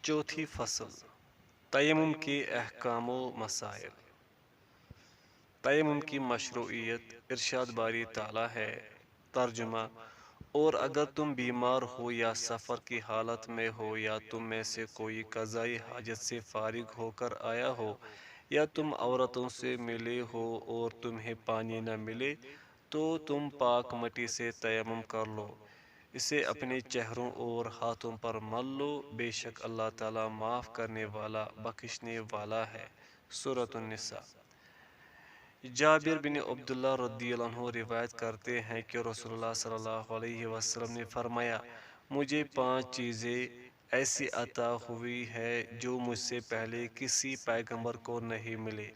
چوتھی فصل تیمم کے احکام و مسائل۔ تیمم کی مشروعیت ارشاد باری تعالیٰ ہے۔ ترجمہ: اور اگر تم بیمار ہو یا سفر کی حالت میں ہو یا تم میں سے کوئی قضائی حاجت سے فارغ ہو کر آیا ہو یا تم عورتوں سے ملے ہو اور تمہیں پانی نہ ملے تو تم پاک مٹی سے تیمم کر لو، اسے اپنے چہروں اور ہاتھوں پر مل لو، بے شک اللہ تعالیٰ معاف کرنے والا بخشنے والا ہے۔ سورۃ النساء۔ جابر بن عبداللہ رضی اللہ عنہ روایت کرتے ہیں کہ رسول اللہ صلی اللہ علیہ وسلم نے فرمایا، مجھے 5 چیزیں ایسی عطا ہوئی ہے جو مجھ سے پہلے کسی پیغمبر کو نہیں ملے۔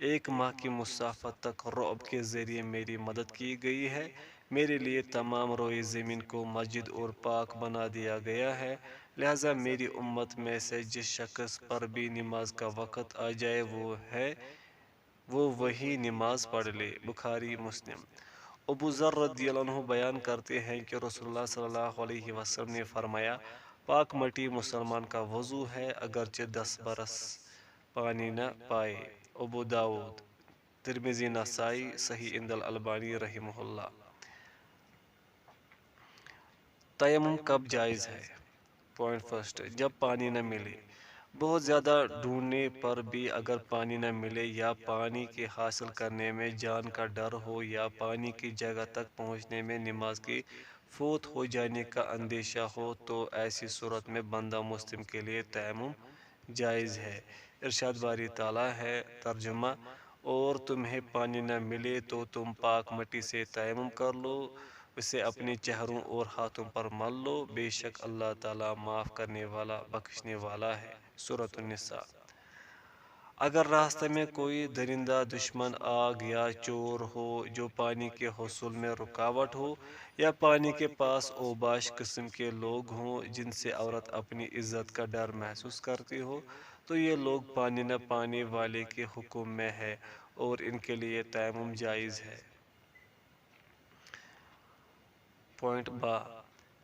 1 ماہ کی مسافت تک رعب کے ذریعے میری مدد کی گئی ہے، میرے لیے تمام روئے زمین کو مسجد اور پاک بنا دیا گیا ہے، لہذا میری امت میں سے جس شخص پر بھی نماز کا وقت آ جائے وہ وہی نماز پڑھ لے۔ بخاری مسلم۔ ابو ذر رضی اللہ عنہ بیان کرتے ہیں کہ رسول اللہ صلی اللہ علیہ وسلم نے فرمایا، پاک مٹی مسلمان کا وضو ہے اگرچہ 10 برس پانی نہ پائے۔ ابو داؤد، ترمذی، نسائی، صحیح عند الالبانی رحمہ اللہ۔ تیمم کب جائز ہے؟ پوائنٹ فرسٹ، جب پانی نہ ملے۔ بہت زیادہ ڈھونڈنے پر بھی اگر پانی نہ ملے یا پانی کے حاصل کرنے میں جان کا ڈر ہو یا پانی کی جگہ تک پہنچنے میں نماز کے فوت ہو جانے کا اندیشہ ہو تو ایسی صورت میں بندہ مسلم کے لیے تیمم جائز ہے۔ ارشاد باری تعالیٰ ہے۔ ترجمہ: اور تمہیں پانی نہ ملے تو تم پاک مٹی سے تیمم کر لو، اسے اپنے چہروں اور ہاتھوں پر مل لو، بے شک اللہ تعالیٰ معاف کرنے والا بخشنے والا ہے۔ سورۃ النساء۔ اگر راستے میں کوئی درندہ، دشمن، آگ یا چور ہو جو پانی کے حصول میں رکاوٹ ہو یا پانی کے پاس اوباش قسم کے لوگ ہوں جن سے عورت اپنی عزت کا ڈر محسوس کرتی ہو تو یہ لوگ پانی نہ پانے والے کے حکم میں ہے اور ان کے لیے تیمم جائز ہے۔ پوائنٹ با،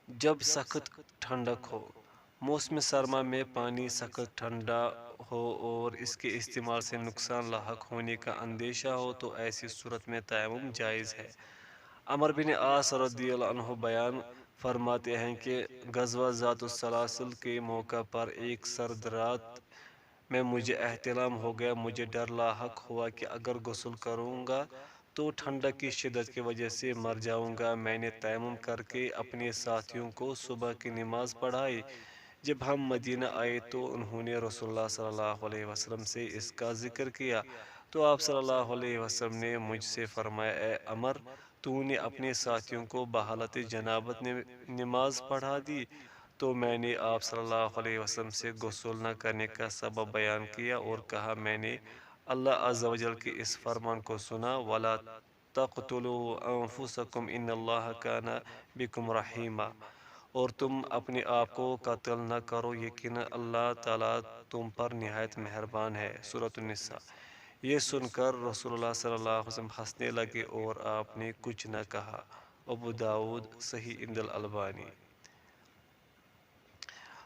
جب سخت ٹھنڈک ہو۔ موسم سرما میں پانی سخت ٹھنڈا ہو اور اس کے استعمال سے نقصان لاحق ہونے کا اندیشہ ہو تو ایسی صورت میں تیمم جائز ہے۔ عمر بن عاص رضی اللہ عنہ بیان فرماتے ہیں کہ غزوہ ذات السلاسل کے موقع پر ایک سرد رات میں مجھے احتلام ہو گیا، مجھے ڈر لاحق ہوا کہ اگر غسل کروں گا تو ٹھنڈک کی شدت کی وجہ سے مر جاؤں گا۔ میں نے تیمم کر کے اپنے ساتھیوں کو صبح کی نماز پڑھائی۔ جب ہم مدینہ آئے تو انہوں نے رسول اللہ صلی اللہ علیہ وسلم سے اس کا ذکر کیا تو آپ صلی اللہ علیہ وسلم نے مجھ سے فرمایا، اے عمر، تو نے اپنے ساتھیوں کو بحالت جنابت نماز پڑھا دی؟ تو میں نے آپ صلی اللہ علیہ وسلم سے غسل نہ کرنے کا سبب بیان کیا اور کہا، میں نے اللہ عز و جل کے اس فرمان کو سنا، وَلَا تَقْتُلُوا أَنفُسَكُمْ إِنَّ اللَّهَ كَانَ بِكُمْ رَحِيمًا، اور تم اپنے آپ کو قتل نہ کرو، یقینا اللہ تعالیٰ تم پر نہایت مہربان ہے۔ سورۃ النساء۔ یہ سن کر رسول اللہ صلی اللہ علیہ وسلم ہنسنے لگے اور آپ نے کچھ نہ کہا۔ ابو داؤد، صحیح عند الالبانی۔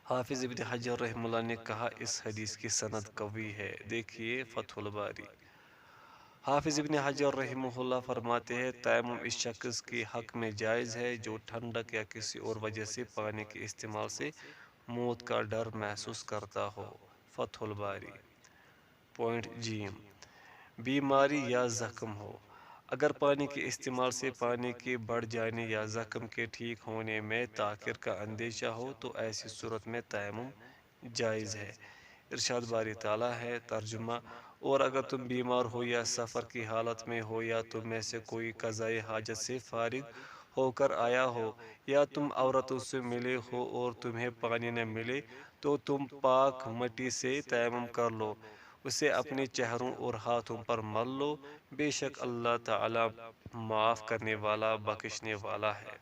حافظ ابن حجر رحمہ اللہ نے کہا، اس حدیث کی سند قوی ہے، دیکھیے فتح الباری۔ حافظ ابن حجر رحمہ اللہ فرماتے ہیں، تیمم اس شخص کے حق میں جائز ہے جو ٹھنڈک یا کسی اور وجہ سے پانی کے استعمال سے موت کا ڈر محسوس کرتا ہو۔ فتح الباری۔ پوائنٹ جیم، بیماری یا زخم ہو۔ اگر پانی کے استعمال سے پانی کے بڑھ جانے یا زخم کے ٹھیک ہونے میں تاخیر کا اندیشہ ہو تو ایسی صورت میں تیمم جائز ہے۔ ارشاد باری تعالیٰ ہے۔ ترجمہ: اور اگر تم بیمار ہو یا سفر کی حالت میں ہو یا تم میں سے کوئی قضائی حاجت سے فارغ ہو کر آیا ہو یا تم عورتوں سے ملے ہو اور تمہیں پانی نہ ملے تو تم پاک مٹی سے تیمم کر لو، اسے اپنے چہروں اور ہاتھوں پر مل لو، بے شک اللہ تعالیٰ معاف کرنے والا بخشنے والا ہے۔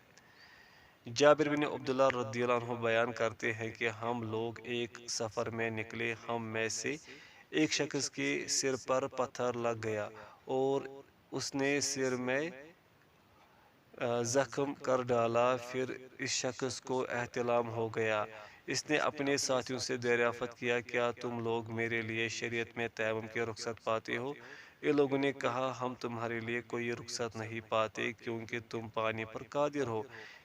جابر بن عبداللہ رضی اللہ عنہ بیان کرتے ہیں کہ ہم لوگ ایک سفر میں نکلے، ہم میں سے ایک شخص کے سر پر پتھر لگ گیا اور اس نے سر میں زخم کر ڈالا، پھر اس شخص کو احتلام ہو گیا۔ اس نے اپنے ساتھیوں سے دریافت کیا، کیا تم لوگ میرے لیے شریعت میں تیمم کی رخصت پاتے ہو؟ ان لوگوں نے کہا ہم تمہارے لیے کوئی رخصت نہیں پاتے کیونکہ تم پانی پر قادر ہو،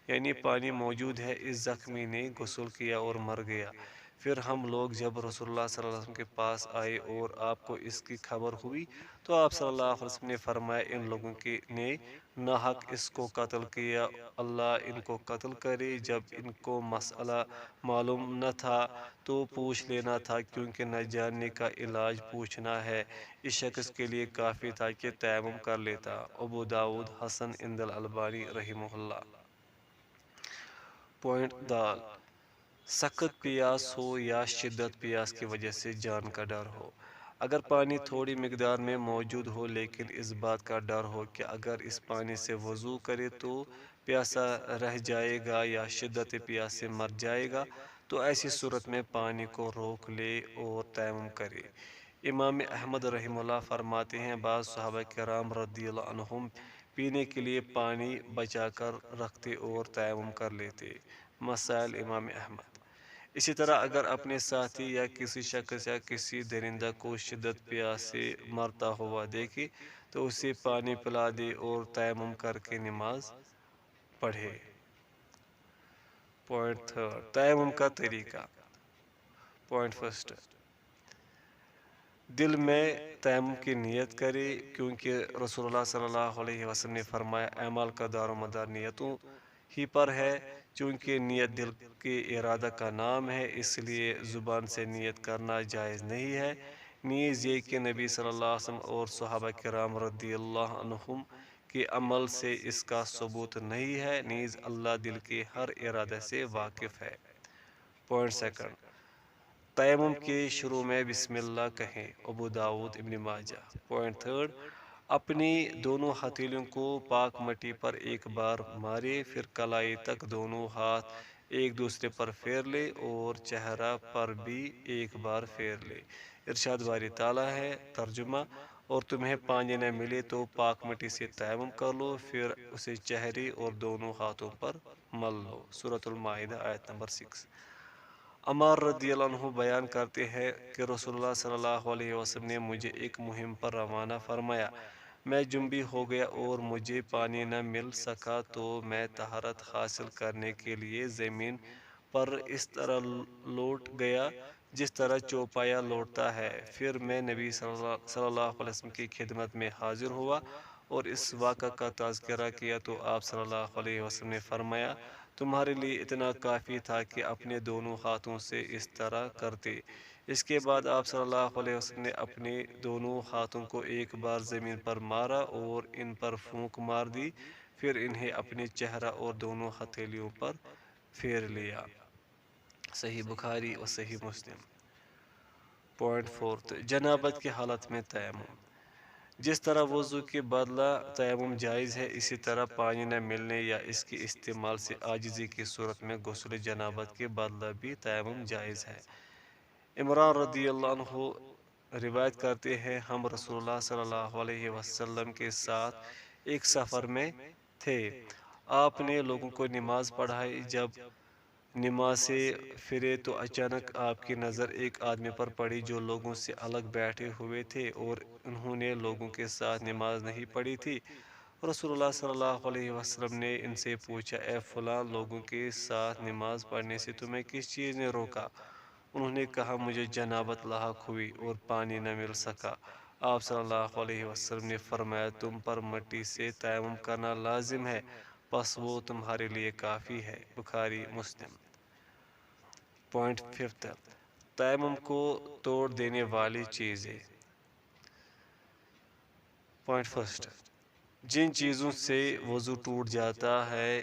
یعنی پانی موجود ہے۔ اس زخمی نے غسل کیا اور مر گیا۔ پھر ہم لوگ جب رسول اللہ صلی اللہ علیہ وسلم کے پاس آئے اور آپ کو اس کی خبر ہوئی تو آپ صلی اللہ علیہ وسلم نے فرمایا ان لوگوں نے ناحق اس کو قتل کیا، اللہ ان کو قتل کرے۔ جب ان کو مسئلہ معلوم نہ تھا تو پوچھ لینا تھا، کیونکہ نہ جاننے کا علاج پوچھنا ہے۔ اس شخص کے لیے کافی تھا کہ تیمم کر لیتا۔ ابو داؤد حسن عند الالبانی رحمہ اللہ۔ پوائنٹ دال، سخت پیاس ہو یا شدت پیاس کی وجہ سے جان کا ڈر ہو۔ اگر پانی تھوڑی مقدار میں موجود ہو لیکن اس بات کا ڈر ہو کہ اگر اس پانی سے وضو کرے تو پیاسا رہ جائے گا یا شدت پیاس سے مر جائے گا، تو ایسی صورت میں پانی کو روک لے اور تیمم کرے۔ امام احمد رحمہ اللہ فرماتے ہیں بعض صحابہ کرام رضی اللہ عنہم پینے کے لیے پانی بچا کر رکھتے اور تیمم کر لیتے۔ مسائل امام احمد۔ اسی طرح اگر اپنے ساتھی یا کسی شخص یا کسی درندہ کو شدت پیاس سے مرتا ہوا دیکھے تو اسے پانی پلا دے اور تیمم کر کے نماز پڑھے۔ پوائنٹ تھرڈ، تیمم کا طریقہ۔ پوائنٹ فرسٹ، دل میں تیمم کی نیت کرے، کیونکہ رسول اللہ صلی اللہ علیہ وسلم نے فرمایا اعمال کا دار و مدار نیتوں ہی پر ہے۔ چونکہ نیت دل کے ارادہ کا نام ہے، اس لیے زبان سے نیت کرنا جائز نہیں ہے۔ نیز یہ کہ نبی صلی اللہ علیہ وسلم اور صحابہ کرام رضی اللہ عنہم کے عمل سے اس کا ثبوت نہیں ہے۔ نیز اللہ دل کے ہر ارادہ سے واقف ہے۔ پوائنٹ سیکنڈ، تیمم کے شروع میں بسم اللہ کہیں، ابو داؤد ابن ماجہ۔ پوائنٹ تھرڈ، اپنی دونوں ہتھیلیوں کو پاک مٹی پر ایک بار مارے، پھر کلائی تک دونوں ہاتھ ایک دوسرے پر پھیر لے اور چہرہ پر بھی ایک بار پھیر لے۔ ارشاد باری تعالیٰ ہے، ترجمہ، اور تمہیں پانی نہ ملے تو پاک مٹی سے تیمم کر لو، پھر اسے چہرے اور دونوں ہاتھوں پر مل لو۔ سورۃ المائدہ آیت نمبر 6۔ عمار رضی اللہ عنہ بیان کرتے ہیں کہ رسول اللہ صلی اللہ علیہ وسلم نے مجھے ایک مہم پر روانہ فرمایا۔ میں جنبی ہو گیا اور مجھے پانی نہ مل سکا تو میں طہارت حاصل کرنے کے لیے زمین پر اس طرح لوٹ گیا جس طرح چوپایا لوٹتا ہے۔ پھر میں نبی صلی اللہ علیہ وسلم کی خدمت میں حاضر ہوا اور اس واقعہ کا تذکرہ کیا تو آپ صلی اللہ علیہ وسلم نے فرمایا تمہارے لیے اتنا کافی تھا کہ اپنے دونوں ہاتھوں سے اس طرح کرتے۔ اس کے بعد آپ صلی اللہ علیہ وسلم نے اپنے دونوں ہاتھوں کو ایک بار زمین پر مارا اور ان پر پھونک مار دی، پھر انہیں اپنے چہرہ اور دونوں ہتھیلیوں پر پھیر لیا۔ صحیح بخاری و صحیح مسلم۔ پوائنٹ فورتھ، جنابت کی حالت میں تیمم۔ جس طرح وضو کے بدلہ تیمم جائز ہے، اسی طرح پانی نہ ملنے یا اس کے استعمال سے عاجزی کی صورت میں غسل جنابت کے بدلہ بھی تیمم جائز ہے۔ عمران رضی اللہ عنہ روایت کرتے ہیں ہم رسول اللہ صلی اللہ علیہ وسلم کے ساتھ ایک سفر میں تھے۔ آپ نے لوگوں کو نماز پڑھائی۔ جب نماز سے پھرے تو اچانک آپ کی نظر ایک آدمی پر پڑی جو لوگوں سے الگ بیٹھے ہوئے تھے اور انہوں نے لوگوں کے ساتھ نماز نہیں پڑھی تھی۔ رسول اللہ صلی اللہ علیہ وسلم نے ان سے پوچھا اے فلاں، لوگوں کے ساتھ نماز پڑھنے سے تمہیں کس چیز نے روکا؟ انہوں نے کہا مجھے جنابت لاحق ہوئی اور پانی نہ مل سکا۔ آپ صلی اللہ علیہ وسلم نے فرمایا تم پر مٹی سے تیمم کرنا لازم ہے، بس وہ تمہارے لیے کافی ہے۔ بخاری مسلم۔ پوائنٹ ففتھ، تیمم کو توڑ دینے والی چیزیں۔ پوائنٹ فرسٹ، جن چیزوں سے وضو ٹوٹ جاتا ہے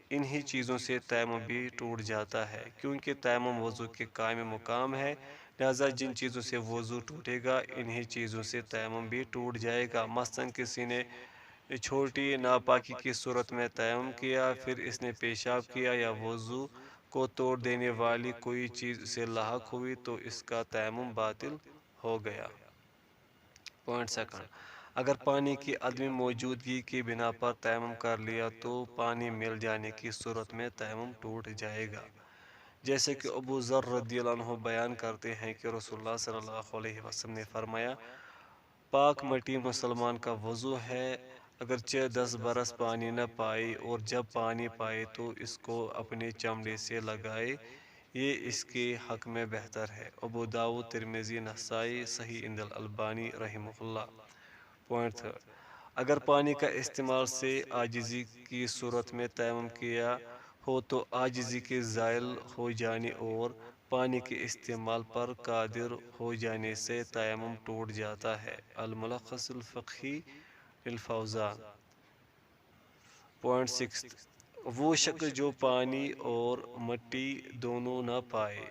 انہی چیزوں سے تیمم بھی ٹوٹ جاتا ہے، کیونکہ تیمم وضو کے قائم مقام ہے، لہذا جن چیزوں سے وضو ٹوٹے گا انہی چیزوں سے تیمم بھی ٹوٹ جائے گا۔ مثلاً کسی نے چھوٹی ناپاکی کی صورت میں تیمم کیا، پھر اس نے پیشاب کیا یا وضو کو توڑ دینے والی کوئی چیز اسے لاحق ہوئی تو اس کا تیمم باطل ہو گیا۔ پوائنٹ سیکنڈ، اگر پانی کی عدم موجودگی کی بنا پر تیمم کر لیا تو پانی مل جانے کی صورت میں تیمم ٹوٹ جائے گا۔ جیسے کہ ابو ذر رضی اللہ عنہ بیان کرتے ہیں کہ رسول اللہ صلی اللہ علیہ وسلم نے فرمایا، پاک مٹی مسلمان کا وضو ہے، اگرچہ 10 برس پانی نہ پائے اور جب پانی پائے تو اس کو اپنے چمڑے سے لگائے، یہ اس کے حق میں بہتر ہے۔ ابو داؤد، ترمذی، نسائی، صحیح عند الالبانی رحمہ اللہ۔ پوائنٹ تھرڈ، اگر پانی کا استعمال سے عاجزی کی صورت میں تیمم کیا ہو تو عاجزی کے زائل ہو جانے اور پانی کے استعمال پر قادر ہو جانے سے تیمم ٹوٹ جاتا ہے۔ الملخص الفقہی للفوزان۔ پوائنٹ سکس، وہ شخص جو پانی اور مٹی دونوں نہ پائے۔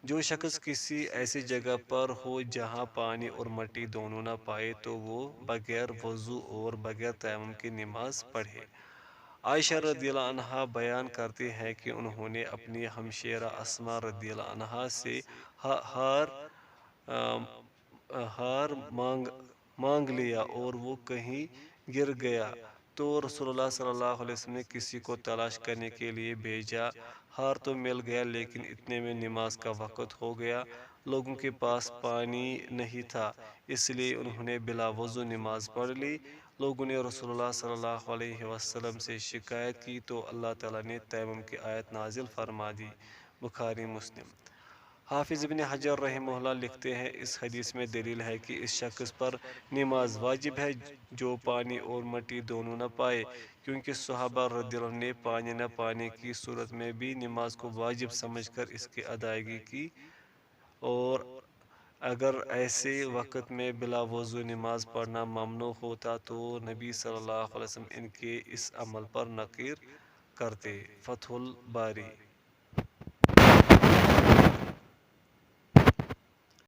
جو شخص کسی ایسی جگہ پر ہو جہاں پانی اور مٹی دونوں نہ پائے تو وہ بغیر وضو اور بغیر تیمم کی نماز پڑھے۔ عائشہ رضی اللہ عنہا بیان کرتی ہیں کہ انہوں نے اپنی ہمشیرہ اسماء رضی اللہ عنہا سے ہار مانگ لیا اور وہ کہیں گر گیا تو رسول اللہ صلی اللہ علیہ وسلم نے کسی کو تلاش کرنے کے لیے بھیجا۔ ہار تو مل گیا لیکن اتنے میں نماز کا وقت ہو گیا، لوگوں کے پاس پانی نہیں تھا، اس لیے انہوں نے بلا وضو نماز پڑھ لی۔ لوگوں نے رسول اللہ صلی اللہ علیہ وسلم سے شکایت کی تو اللہ تعالیٰ نے تیمم کی آیت نازل فرما دی۔ بخاری مسلم۔ حافظ ابن حجر رحمہ اللہ لکھتے ہیں، اس حدیث میں دلیل ہے کہ اس شخص پر نماز واجب ہے جو پانی اور مٹی دونوں نہ پائے، کیونکہ صحابہ رضی اللہ عنہم نے پانی نہ پانے کی صورت میں بھی نماز کو واجب سمجھ کر اس کی ادائیگی کی، اور اگر ایسے وقت میں بلا وضو نماز پڑھنا ممنوع ہوتا تو نبی صلی اللہ علیہ وسلم ان کے اس عمل پر نکیر کرتے۔ فتح الباری۔